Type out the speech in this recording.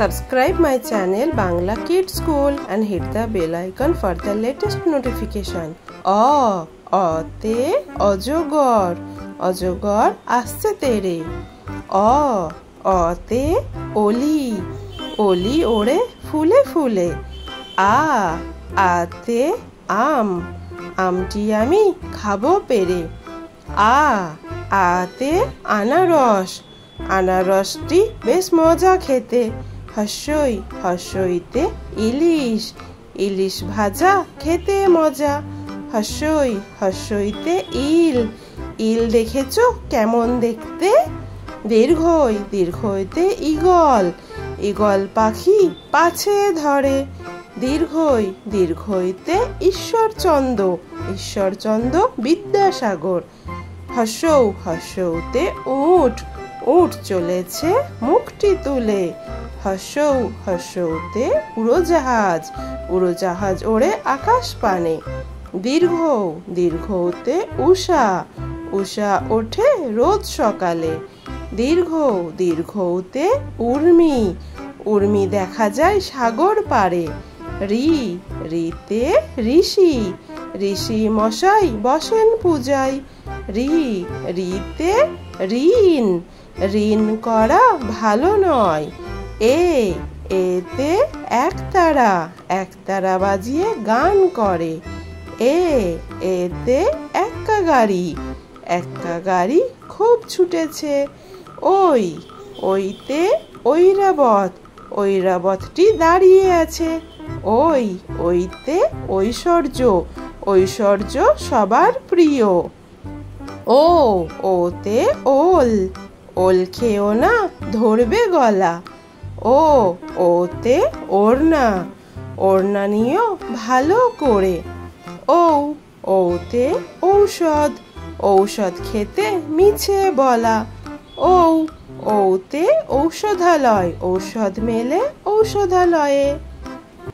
Subscribe my channel Bangla Kids School and hit the bell icon for the latest notification. অতে অজগর, অজগর আসছে তেরে। অতে অলি, অলি ওড়ে ফুলে ফুলে। আতে আম, আমটি আমি খাবো পেরে। আতে আনারস, আনারসটি বেশ মজা খেতে। হর্ষই, হর্ষইতে ইলিশ, ইলিশ ভাজা খেতে মজা। হর্ষই, হর্ষইতে ইল, ইল দেখেছো কেমন দেখতে। দীর্ঘই, দীর্ঘইতে ঈগল, ঈগল পাখি পাছে ধরে। দীর্ঘই, দীর্ঘইতে ঈশ্বরচন্দ্র, ঈশ্বরচন্দ্র বিদ্যাসাগর। হর্ষৌ, হর্ষৌতে উট, উট চলেছে মুখটি তুলে। হর্ষৌ, হর্ষৌতে উড়োজাহাজ, উড়োজাহাজ ওড়ে আকাশ পানে। দীর্ঘ, দীর্ঘতে উষা, উষা ওঠে রোজ সকালে। দীর্ঘ, দীর্ঘতে উর্মি, উর্মি দেখা যায় সাগর পাড়ে। রিতে ঋষি, ঋষি মশাই বসেন পূজায়। রিতে ঋণ, ঋণ করা ভালো নয়। এতে একতারা, একতারা বাজিয়ে গান করে। এতে এক্কা গাড়ি, এক্কা গাড়ি খুব ছুটেছে। ওইতে ঐরাবত, ঐরাবতটি দাঁড়িয়ে আছে। ওইতে ঐশ্বর্য, ঐশ্বর্য সবার প্রিয়। ওতে ওল, ওল খেও না ধরবে গলা। ওতে ওড়না, ওড়না নিও ভালো করে। ওতে ঔষধ, ঔষধ খেতে মিছে বলা। ওতে ঔষধালয়, ঔষধ মেলে ঔষধালয়ে।